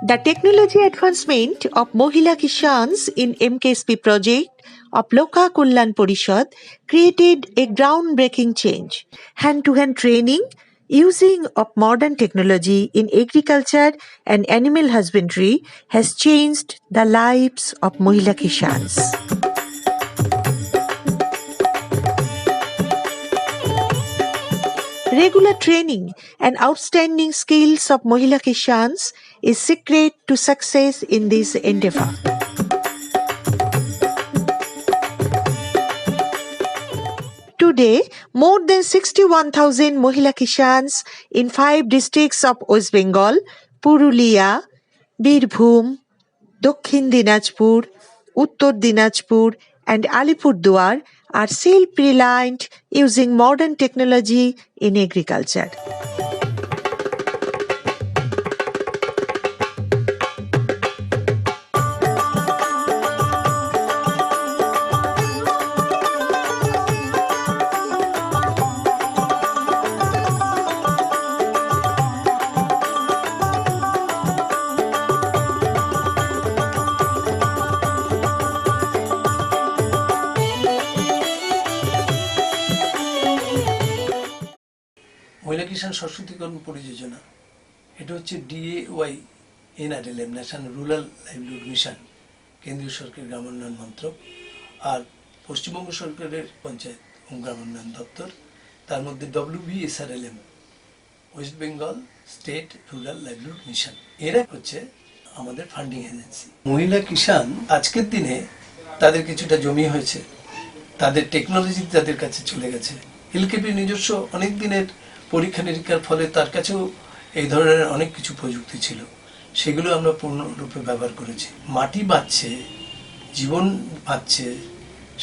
The technology advancement of Mohila Kishans in MKSP project of Loka Kullan Porishad created a groundbreaking change. Hand-to-hand training using of modern technology in agriculture and animal husbandry has changed the lives of Mohila Kishans. Regular training and outstanding skills of Mohila Kishans is secret to success in this endeavor. Today, more than 61,000 Mohila Kishans in 5 districts of West Bengal, Purulia, Birbhum, Dakshin Dinajpur, Uttar Dinajpur and Alipurduar are self-reliant using modern technology in agriculture. মহিলা কিষাণ সশক্তিকরণ পরিযোজনা এটা হচ্ছে DAY-NRLM national rural livelihood mission, কেন্দ্রীয় সরকারের গ্রামোন্নয়ন মন্ত্রক আর পশ্চিমবঙ্গ সরকারের পঞ্চায়েত ও গ্রামোন্নয়ন দপ্তর, তার মধ্যে WBSRLM West Bengal state rural livelihood mission, এরা হচ্ছে আমাদের ফান্ডিং এজেন্সি। মহিলা কিষাণ আজকের দিনে তাদের কিছুটা জমি হয়েছে, তাদের টেকনোলজি তাদের কাছে চলে গেছে। এলকেপি নিজস্ব অনেক দিনের পরীক্ষা নিরীক্ষার ফলে তার কাছেও এই ধরনের অনেক কিছু প্রযুক্তি ছিল, সেগুলো আমরা পূর্ণরূপে ব্যবহার করেছি। মাটি বাঁচছে, জীবন পাচ্ছে,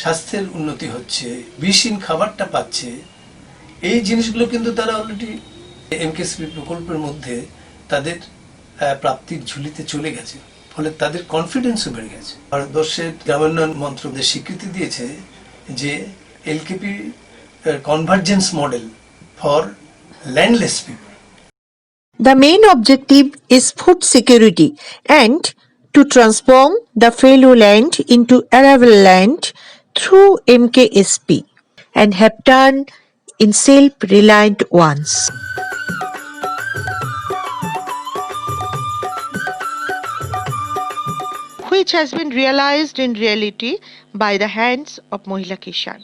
স্বাস্থ্যের উন্নতি হচ্ছে, বিষহীন খাবারটা পাচ্ছে, এই জিনিসগুলো কিন্তু তারা অলরেডি এমকেএসপি প্রকল্পের মধ্যে তাদের প্রাপ্তির ঝুলিতে চলে গেছে, ফলে তাদের কনফিডেন্সও বেড়ে গেছে। ভারতবর্ষের গ্রামোন্নয়ন মন্ত্রক স্বীকৃতি দিয়েছে যে LKP convergence model for landless people. The main objective is food security and to transform the fallow land into arable land through MKSP and have turned in self-reliant ones. Which has been realized in reality by the hands of Mohila Kishan.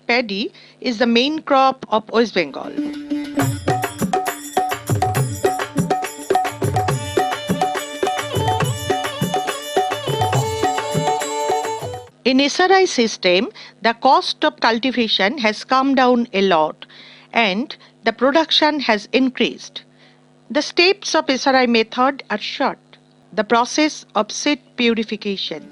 Paddy is the main crop of West Bengal. In SRI system, the cost of cultivation has come down a lot and the production has increased. The steps of SRI method are short. The process of seed purification.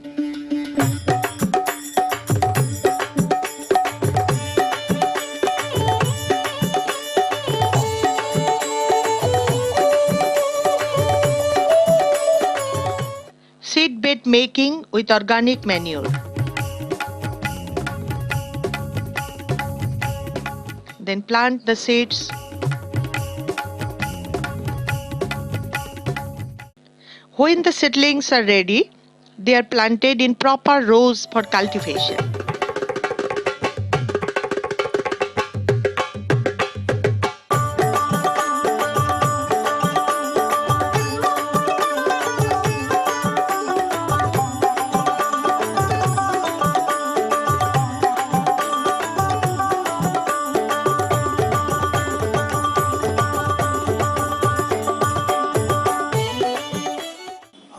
Seed bed making with organic manure. Then plant the seeds. When the seedlings are ready, they are planted in proper rows for cultivation.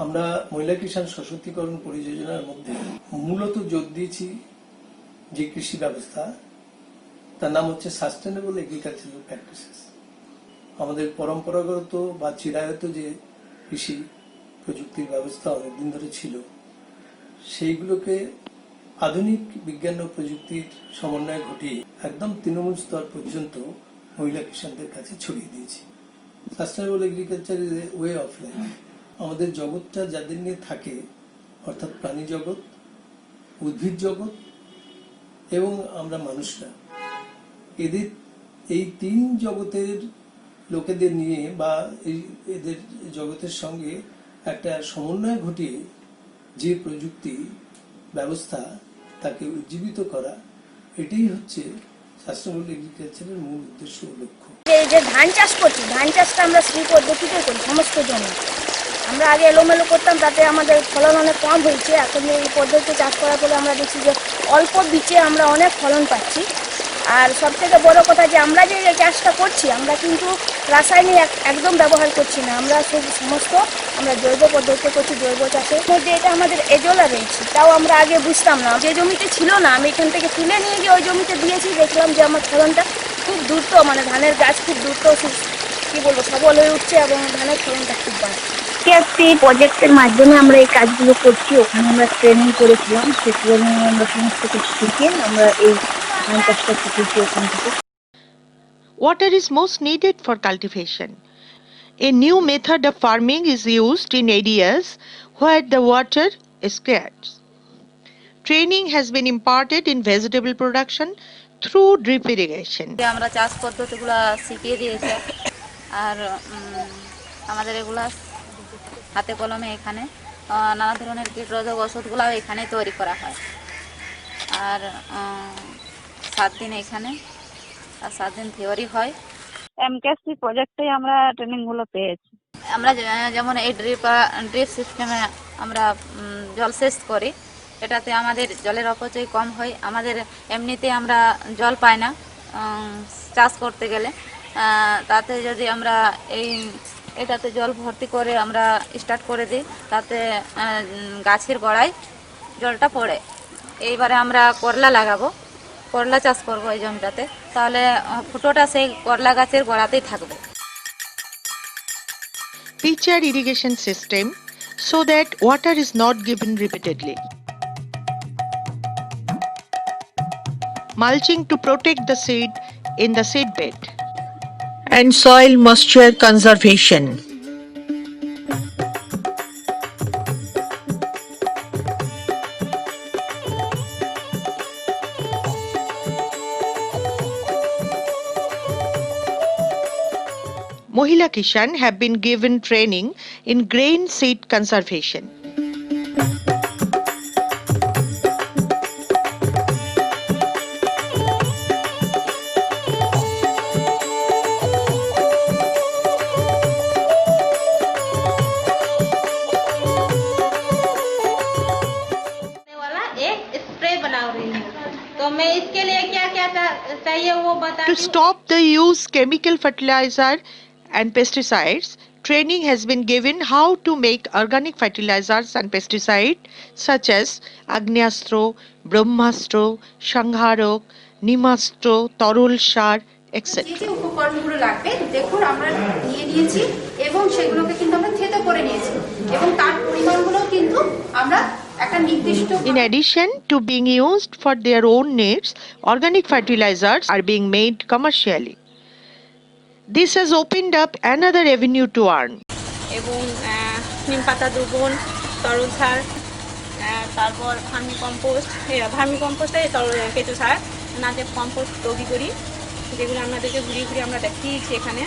আমরা মহিলা কিষাণ সশক্তিকরণ পরিযোজনার মধ্যে মূলত জোর দিয়েছি যে কৃষি ব্যবস্থা, তার নাম হচ্ছে সাস্টেনেবল এগ্রিকালচারাল প্র্যাকটিসেস। আমাদের পরম্পরাগত বা চিরায়ত যে কৃষি প্রযুক্তির ব্যবস্থা অনেকদিন ধরে ছিল, সেইগুলোকে আধুনিক বিজ্ঞান ও প্রযুক্তির সমন্বয় ঘটিয়ে একদম তৃণমূল স্তর পর্যন্ত মহিলা কিষাণদের কাছে ছড়িয়ে দিয়েছি। Sustainable agriculture is a way of life. আমাদের জগৎটা যাদের নিয়ে থাকে, অর্থাৎ প্রাণী জগৎ, উদ্ভিদ জগৎ এবং আমরা মানুষরা, এদের এই 3 জগতের লোকেদের নিয়ে বা এদের জগতের সঙ্গে একটা সমন্বয় ঘটিয়ে যে প্রযুক্তি ব্যবস্থা তাকে উজ্জীবিত করা, এটাই হচ্ছে সাস্টেনেবল এগ্রিকালচারের মূল উদ্দেশ্য ও লক্ষ্য। এই যে ধান চাষ করছি, ধান চাষটা আমরা শ্রী পদ্ধতিতে করি সমস্ত জমি। আমরা আগে এলোমেলো করতাম, তাতে আমাদের ফলন অনেক কম হয়েছে। এখন এই পদ্ধতিতে চাষ করার ফলে আমরা দেখছি যে অল্প বীজে আমরা অনেক ফলন পাচ্ছি। আর সবথেকে বড় কথা যে আমরা যে চাষটা করছি, আমরা কিন্তু রাসায়নিক একদম ব্যবহার করছি না। আমরা সেই সমস্ত আমরা জৈব পদ্ধতিতে করছি, জৈব চাষের মধ্যে এটা আমাদের এজোলা রয়েছে। তাও আমরা আগে বুঝতাম না, যে জমিতে ছিল না আমি এখান থেকে তুলে নিয়ে গিয়ে ওই জমিতে দিয়েছি, দেখলাম যে আমার ফলনটা খুব দ্রুত, মানে ধানের গাছ খুব দ্রুত কি বলবো সবল হয়ে উঠছে এবং ধানের ফলনটা খুব বাড়ছে। একটি প্রজেক্টের মাধ্যমে আমরা এই কাজগুলো করছি। ওখানে আমরা ট্রেনিং করেছিলাম, সেই ট্রেনিং আমরা সমস্ত কিছু শিখে আমরা এই ধান চাষটা শিখেছি ওখান থেকে। Water is most needed for cultivation. A new method of farming is used in areas where the water is scarce. Training has been imparted in vegetable production through drip irrigation. আমরা চাষ পদ্ধতিগুলো শিখিয়ে দিয়েছে, আর আমাদের এগুলা হাতে কলমে এখানে নানা ধরনের কীটনাশক ওষুধগুলো এখানে তৈরি করা হয়। আর 7 দিন এখানে আর 7 দিন থিওরি হয়। এমকেএসপি প্রজেক্টেই আমরা ট্রেনিংগুলো পেয়েছি। আমরা যেমন এই ড্রিপ সিস্টেমে আমরা জলসেচ করি, এটাতে আমাদের জলের অপচয় কম হয়। আমাদের এমনিতে আমরা জল পাই না চাষ করতে গেলে, তাতে যদি আমরা এটাতে জল ভর্তি করে আমরা স্টার্ট করে দিই, তাতে গাছের গোড়ায় জলটা পড়ে। এইবারে আমরা করলা লাগাবো, করলা চাষ করবো এই জমিটাতে, তাহলে ফুটোটা সেই করলা গাছের গোড়াতেই থাকবে। Pitcher irrigation system so that water is not given repeatedly. Mulching to protect the seed in the seed bed. And soil moisture conservation. Mohila Kishan have been given training in grain seed conservation. तो मैं इसके लिए क्या क्या चाहिए वो बता। To stop the use chemical fertilizer and pesticides, training has been given how to make organic fertilizers and pesticides such as Agnyastro, Brahmastro, Shangharok, Nimastro, Torul Shar, etc. যে উপকরণগুলো লাগবে দেখুন আমরা নিয়ে নিয়েছি এবং সেগুলোকে কিন্তু আমরা থেতো করে নিয়েছি এবং তার পরিমাণগুলো কিন্তু আমরা একটা নির্দিষ্ট। In addition to being used for their own needs, organic fertilizers are being made commercially. This has opened up another avenue to earn. এবং নিম পাতা দ্রবণ, তরল সার, তারপর ভার্মি কম্পোস্টে কেঁচো সার নাতে কম্পোস্ট তৈরি করি, যেগুলো আপনাদেরকে ঘুরিয়ে ঘুরিয়ে আমরা দেখিয়েছি এখানে।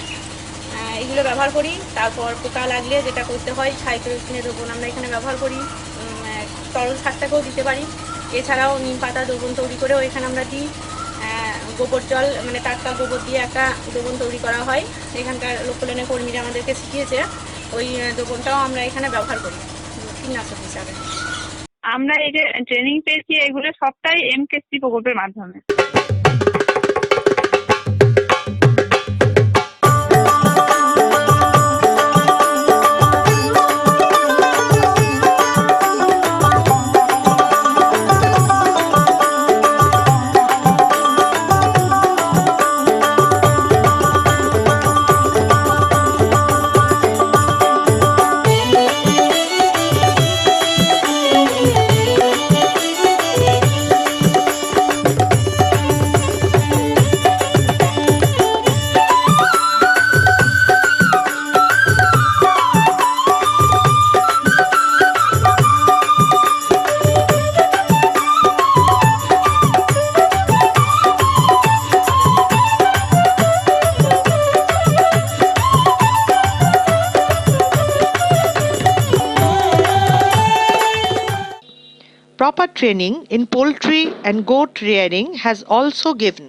এগুলো ব্যবহার করি। তারপর পোকা লাগলে যেটা করতে হয় সাইক্লোসিনের দ্রবণ আমরা এখানে ব্যবহার করি, তরল সারটাকেও দিতে পারি। এছাড়াও নিম পাতা দ্রবণ তৈরি করেও এখানে আমরা দিই। গোবর জল মানে টাটকা গোবর দিয়ে একটা দ্রবণ তৈরি করা হয়, এখানকার লোককল্যাণের কর্মীরা আমাদেরকে শিখিয়েছে। ওই দ্রবণটাও আমরা এখানে ব্যবহার করি কীটনাশক হিসাবে। আমরা এই যে ট্রেনিং পেয়েছি এগুলো সবটাই এমকেএসপি প্রকল্পের মাধ্যমে। proper training in poultry and goat rearing has also given.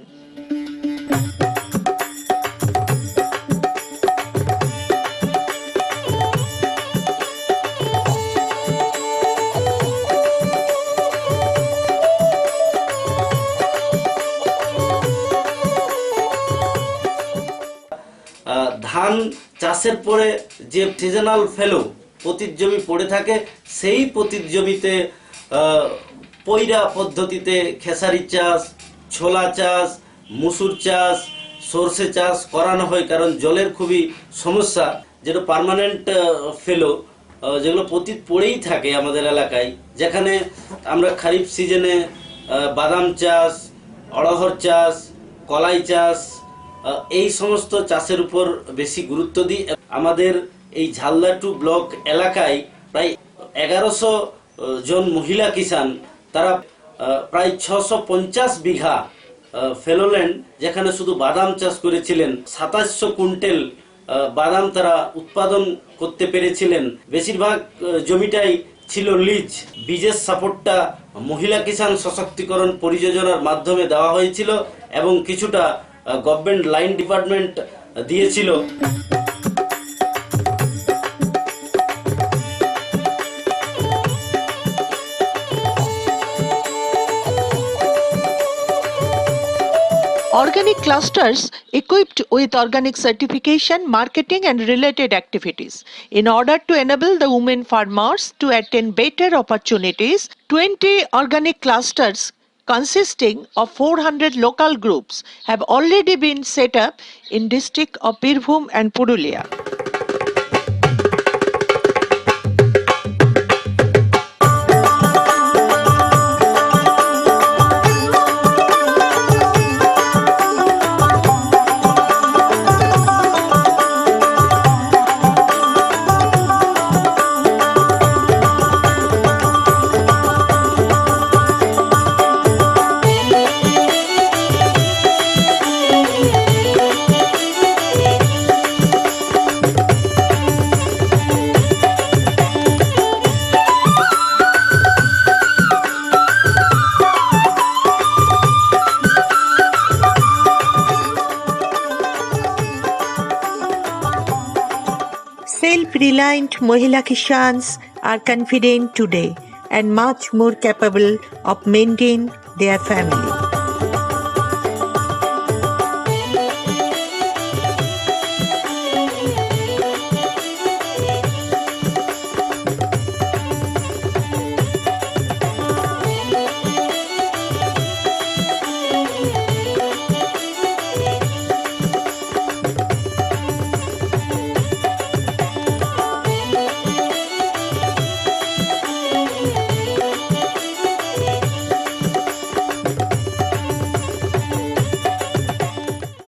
ধান চাষের পরে যে সিজনাল ফেলো পতিত জমি পড়ে থাকে সেই পতিত জমিতে পৈরা পদ্ধতিতে খেসারি চাষ, ছোলা চাষ, মুসুর চাষ, সরষে চাষ করানো হয়, কারণ জলের খুবই সমস্যা। যেটা পার্মানেন্ট ফেলো যেগুলো পতিত পড়েই থাকে আমাদের এলাকায়, যেখানে আমরা খারিফ সিজনে বাদাম চাষ, অড়হর চাষ, কলাই চাষ, এই সমস্ত চাষের উপর বেশি গুরুত্ব দিই। আমাদের এই ঝালদা 2 ব্লক এলাকায় প্রায় 1100 জন মহিলা কিষান, তারা প্রায় 650 বিঘা ফেলোল্যান্ড, যেখানে শুধু বাদাম চাষ করেছিলেন, 2700 কুইন্টাল বাদাম তারা উৎপাদন করতে পেরেছিলেন। বেশিরভাগ জমিটাই ছিল লিজ। বীজের সাপোর্টটা মহিলা কিষান সশক্তিকরণ পরিযোজনার মাধ্যমে দেওয়া হয়েছিল এবং কিছুটা গভর্নমেন্ট লাইন ডিপার্টমেন্ট দিয়েছিল। Organic clusters equipped with organic certification, marketing and related activities. In order to enable the women farmers to attain better opportunities, 20 organic clusters consisting of 400 local groups have already been set up in district of Birbhum and Purulia. Self-reliant Mohila Kishans are confident today and much more capable of maintaining their family.